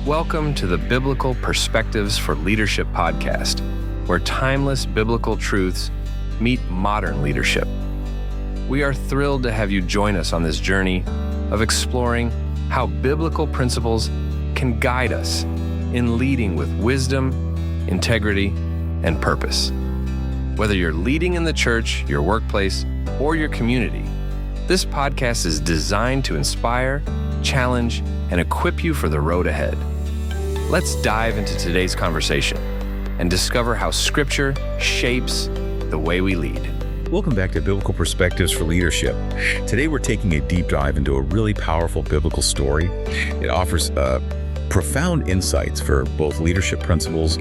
Welcome to the Biblical Perspectives for Leadership podcast, where timeless biblical truths meet modern leadership. We are thrilled to have you join us on this journey of exploring how biblical principles can guide us in leading with wisdom, integrity, and purpose. Whether you're leading in the church, your workplace, or your community, this podcast is designed to inspire, challenge, and equip you for the road ahead. Let's dive into today's conversation and discover how Scripture shapes the way we lead. Welcome back to Biblical Perspectives for Leadership. Today we're taking a deep dive into a really powerful biblical story. It offers profound insights for both leadership principles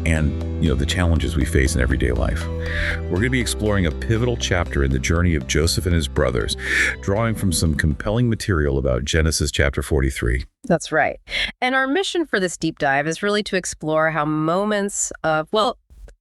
and the challenges we face in everyday life. We're going to be exploring a pivotal chapter in the journey of Joseph and his brothers, drawing from some compelling material about Genesis chapter 43. That's right. And our mission for this deep dive is really to explore how moments of,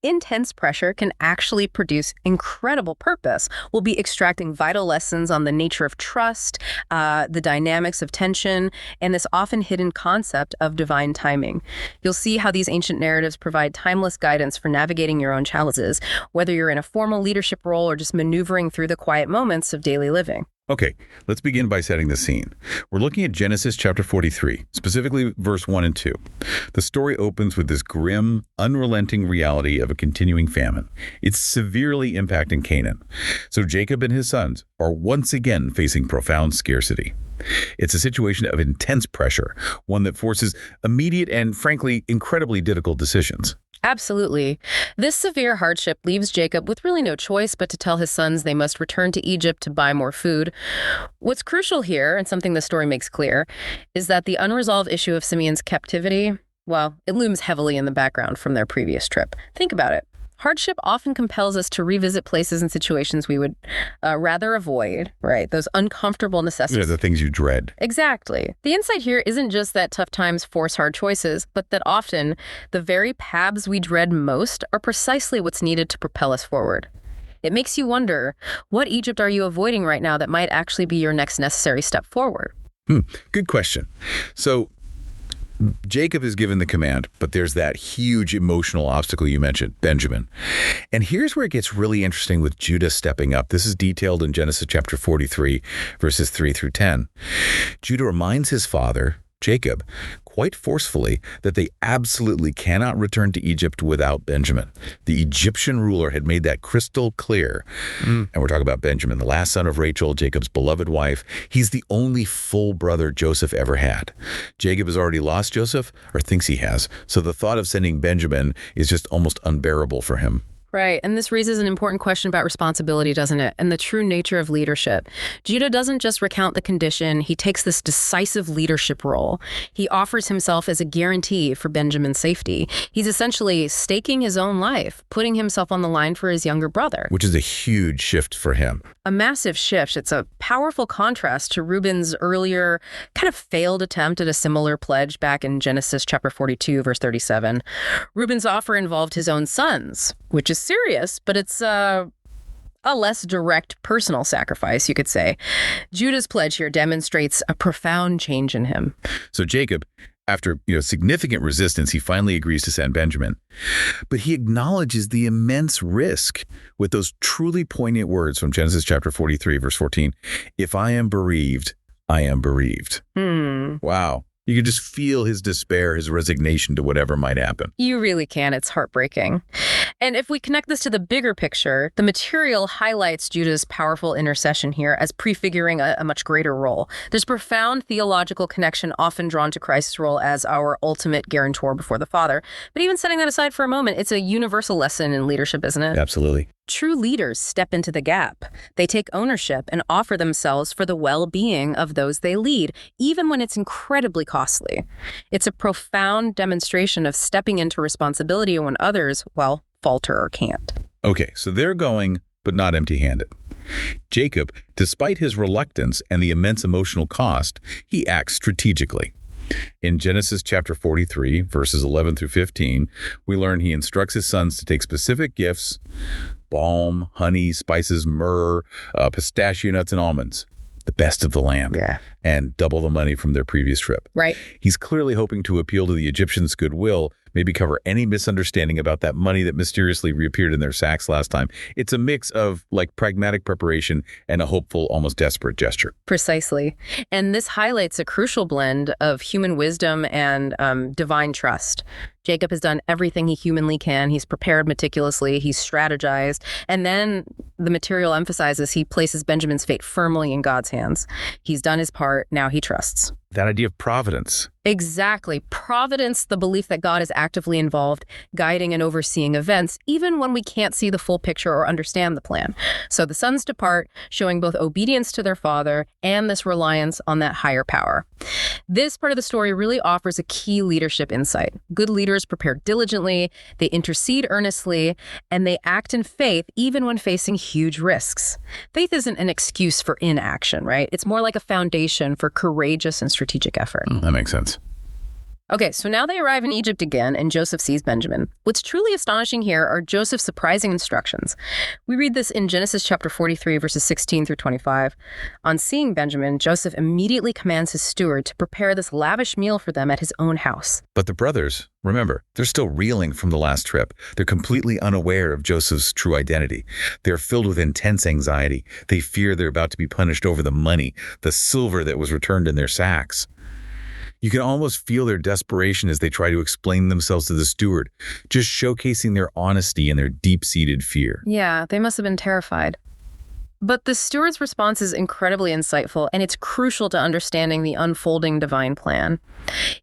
intense pressure can actually produce incredible purpose. We'll be extracting vital lessons on the nature of trust, the dynamics of tension, and this often hidden concept of divine timing. You'll see how these ancient narratives provide timeless guidance for navigating your own challenges, whether you're in a formal leadership role or just maneuvering through the quiet moments of daily living. Okay, let's begin by setting the scene. We're looking at Genesis chapter 43, specifically verse 1 and 2. The story opens with this grim, unrelenting reality of a continuing famine. It's severely impacting Canaan. So Jacob and his sons are once again facing profound scarcity. It's a situation of intense pressure, one that forces immediate and, frankly, incredibly difficult decisions. Absolutely. This severe hardship leaves Jacob with really no choice but to tell his sons they must return to Egypt to buy more food. What's crucial here, and something the story makes clear, is that the unresolved issue of Simeon's captivity, it looms heavily in the background from their previous trip. Think about it. Hardship often compels us to revisit places and situations we would rather avoid, right? Those uncomfortable necessities. The things you dread. Exactly. The insight here isn't just that tough times force hard choices, but that often the very paths we dread most are precisely what's needed to propel us forward. It makes you wonder, what Egypt are you avoiding right now that might actually be your next necessary step forward? Good question. So Jacob is given the command, but there's that huge emotional obstacle you mentioned, Benjamin. And here's where it gets really interesting with Judah stepping up. This is detailed in Genesis chapter 43, verses 3 through 10. Judah reminds his father, Jacob, quite forcefully that they absolutely cannot return to Egypt without Benjamin. The Egyptian ruler had made that crystal clear. And we're talking about Benjamin, the last son of Rachel, Jacob's beloved wife. He's the only full brother Joseph ever had. Jacob has already lost Joseph, or thinks he has, so the thought of sending Benjamin is just almost unbearable for him. Right. And this raises an important question about responsibility, doesn't it? And the true nature of leadership. Judah doesn't just recount the condition. He takes this decisive leadership role. He offers himself as a guarantee for Benjamin's safety. He's essentially staking his own life, putting himself on the line for his younger brother. Which is a huge shift for him. A massive shift. It's a powerful contrast to Reuben's earlier kind of failed attempt at a similar pledge back in Genesis chapter 42, verse 37. Reuben's offer involved his own sons, which is serious, but it's a less direct personal sacrifice, you could say. Judah's pledge here demonstrates a profound change in him. So Jacob, after significant resistance, he finally agrees to send Benjamin. But he acknowledges the immense risk with those truly poignant words from Genesis chapter 43, verse 14. If I am bereaved, I am bereaved. Wow. You can just feel his despair, his resignation to whatever might happen. You really can. It's heartbreaking. And if we connect this to the bigger picture, the material highlights Judah's powerful intercession here as prefiguring a much greater role. There's profound theological connection often drawn to Christ's role as our ultimate guarantor before the Father. But even setting that aside for a moment, it's a universal lesson in leadership, isn't it? Absolutely. True leaders step into the gap. They take ownership and offer themselves for the well-being of those they lead, even when it's incredibly costly. It's a profound demonstration of stepping into responsibility when others, falter or can't. Okay, so they're going, but not empty-handed. Jacob, despite his reluctance and the immense emotional cost, he acts strategically. In Genesis chapter 43, verses 11 through 15, we learn he instructs his sons to take specific gifts, balm, honey, spices, myrrh, pistachio nuts, and almonds, the best of the land, and double the money from their previous trip. Right. He's clearly hoping to appeal to the Egyptians' goodwill, maybe cover any misunderstanding about that money that mysteriously reappeared in their sacks last time. It's a mix of pragmatic preparation and a hopeful, almost desperate gesture. Precisely. And this highlights a crucial blend of human wisdom and divine trust. Jacob has done everything he humanly can. He's prepared meticulously. He's strategized. And then the material emphasizes he places Benjamin's fate firmly in God's hands. He's done his part. Now he trusts. That idea of providence. Exactly. Providence, the belief that God is actively involved, guiding and overseeing events, even when we can't see the full picture or understand the plan. So the sons depart, showing both obedience to their father and this reliance on that higher power. This part of the story really offers a key leadership insight. Good leaders prepare diligently, they intercede earnestly, and they act in faith even when facing huge risks. Faith isn't an excuse for inaction, right? It's more like a foundation for courageous and strategic effort. That makes sense. Okay, so now they arrive in Egypt again, and Joseph sees Benjamin. What's truly astonishing here are Joseph's surprising instructions. We read this in Genesis chapter 43, verses 16 through 25. On seeing Benjamin, Joseph immediately commands his steward to prepare this lavish meal for them at his own house. But the brothers, remember, they're still reeling from the last trip. They're completely unaware of Joseph's true identity. They're filled with intense anxiety. They fear they're about to be punished over the money, the silver that was returned in their sacks. You can almost feel their desperation as they try to explain themselves to the steward, just showcasing their honesty and their deep-seated fear. Yeah, they must have been terrified. But the steward's response is incredibly insightful, and it's crucial to understanding the unfolding divine plan.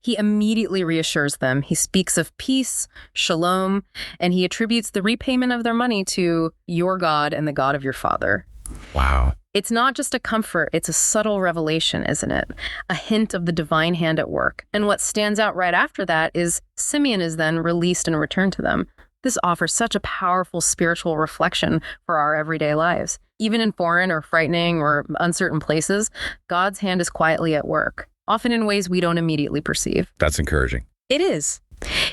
He immediately reassures them. He speaks of peace, shalom, and he attributes the repayment of their money to your God and the God of your father. Wow. It's not just a comfort, it's a subtle revelation, isn't it? A hint of the divine hand at work. And what stands out right after that is Simeon is then released and returned to them. This offers such a powerful spiritual reflection for our everyday lives. Even in foreign or frightening or uncertain places, God's hand is quietly at work, often in ways we don't immediately perceive. That's encouraging. It is.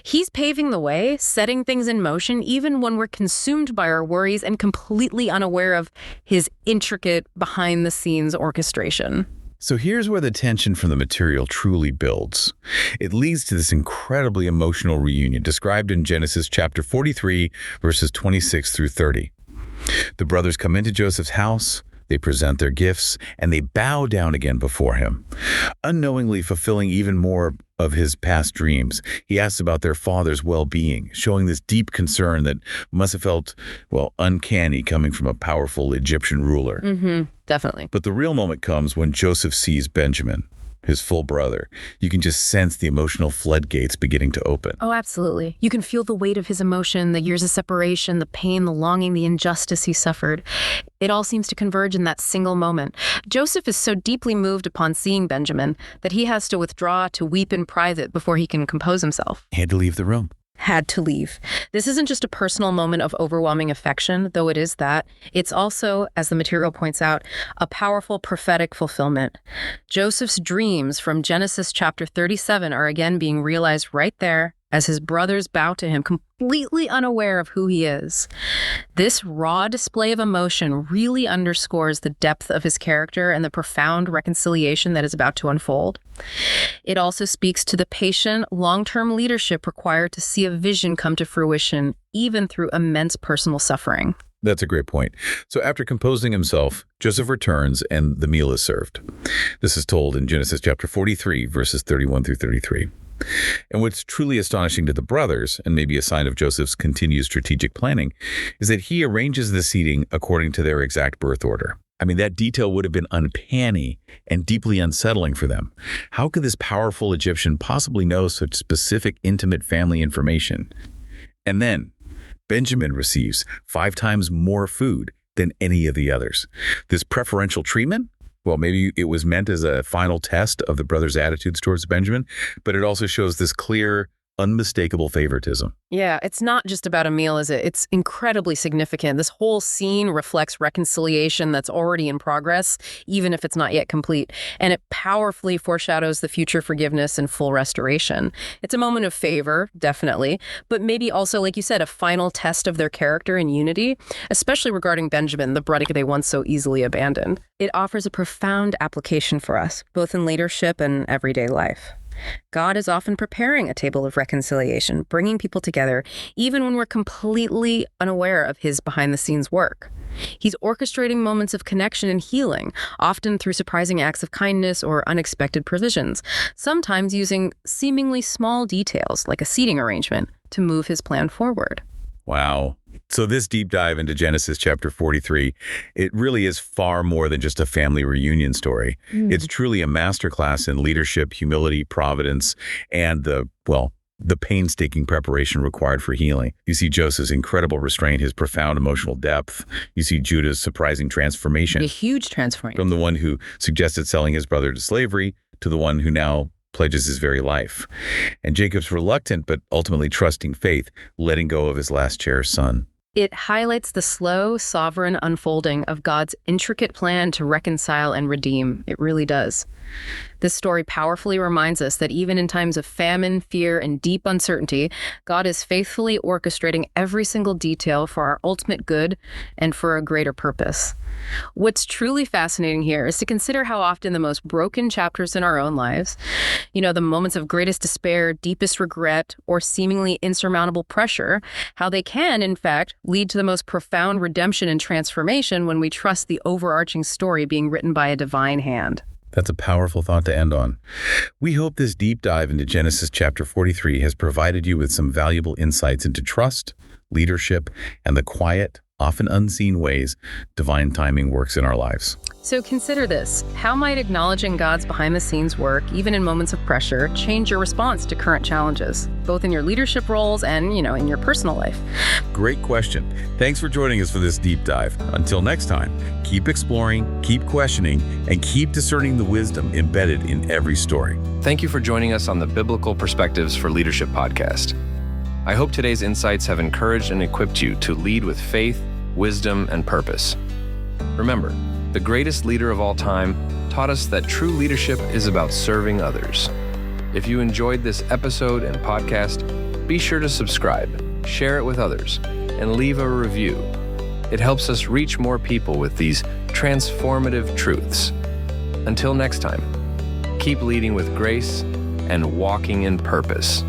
He's paving the way, setting things in motion, even when we're consumed by our worries and completely unaware of his intricate behind-the-scenes orchestration. So here's where the tension from the material truly builds. It leads to this incredibly emotional reunion described in Genesis chapter 43, verses 26 through 30. The brothers come into Joseph's house, they present their gifts, and they bow down again before him. Unknowingly fulfilling even more of his past dreams, he asks about their father's well-being, showing this deep concern that must have felt, uncanny coming from a powerful Egyptian ruler. Definitely. But the real moment comes when Joseph sees Benjamin, his full brother. You can just sense the emotional floodgates beginning to open. Oh, absolutely. You can feel the weight of his emotion, the years of separation, the pain, the longing, the injustice he suffered. It all seems to converge in that single moment. Joseph is so deeply moved upon seeing Benjamin that he has to withdraw to weep in private before he can compose himself. He had to leave the room. Had to leave. This isn't just a personal moment of overwhelming affection, though it is that. It's also, as the material points out, a powerful prophetic fulfillment. Joseph's dreams from Genesis chapter 37 are again being realized right there as his brothers bow to him, completely unaware of who he is. This raw display of emotion really underscores the depth of his character and the profound reconciliation that is about to unfold. It also speaks to the patient, long-term leadership required to see a vision come to fruition, even through immense personal suffering. That's a great point. So after composing himself, Joseph returns and the meal is served. This is told in Genesis chapter 43, verses 31 through 33. And what's truly astonishing to the brothers, and maybe a sign of Joseph's continued strategic planning, is that he arranges the seating according to their exact birth order. I mean, that detail would have been uncanny and deeply unsettling for them. How could this powerful Egyptian possibly know such specific, intimate family information? And then, Benjamin receives 5 times more food than any of the others. This preferential treatment? Well, maybe it was meant as a final test of the brothers' attitudes towards Benjamin, but it also shows this clear, unmistakable favoritism. Yeah, it's not just about a meal, is it? It's incredibly significant. This whole scene reflects reconciliation that's already in progress, even if it's not yet complete. And it powerfully foreshadows the future forgiveness and full restoration. It's a moment of favor, definitely, but maybe also, like you said, a final test of their character and unity, especially regarding Benjamin, the brother they once so easily abandoned. It offers a profound application for us, both in leadership and everyday life. God is often preparing a table of reconciliation, bringing people together, even when we're completely unaware of his behind-the-scenes work. He's orchestrating moments of connection and healing, often through surprising acts of kindness or unexpected provisions, sometimes using seemingly small details, like a seating arrangement, to move his plan forward. Wow. So this deep dive into Genesis chapter 43, it really is far more than just a family reunion story. It's truly a masterclass in leadership, humility, providence, and the painstaking preparation required for healing. You see Joseph's incredible restraint, his profound emotional depth. You see Judah's surprising transformation. A huge transformation. From the one who suggested selling his brother to slavery to the one who now pledges his very life. And Jacob's reluctant but ultimately trusting faith, letting go of his last cherished son. It highlights the slow, sovereign unfolding of God's intricate plan to reconcile and redeem. It really does. This story powerfully reminds us that even in times of famine, fear, and deep uncertainty, God is faithfully orchestrating every single detail for our ultimate good and for a greater purpose. What's truly fascinating here is to consider how often the most broken chapters in our own lives, the moments of greatest despair, deepest regret, or seemingly insurmountable pressure, how they can, in fact, lead to the most profound redemption and transformation when we trust the overarching story being written by a divine hand. That's a powerful thought to end on. We hope this deep dive into Genesis chapter 43 has provided you with some valuable insights into trust, leadership, and the quiet, often unseen ways divine timing works in our lives. So consider this. How might acknowledging God's behind-the-scenes work, even in moments of pressure, change your response to current challenges, both in your leadership roles and, in your personal life? Great question. Thanks for joining us for this deep dive. Until next time, keep exploring, keep questioning, and keep discerning the wisdom embedded in every story. Thank you for joining us on the Biblical Perspectives for Leadership podcast. I hope today's insights have encouraged and equipped you to lead with faith, wisdom, and purpose. Remember, the greatest leader of all time taught us that true leadership is about serving others. If you enjoyed this episode and podcast, be sure to subscribe, share it with others, and leave a review. It helps us reach more people with these transformative truths. Until next time, keep leading with grace and walking in purpose.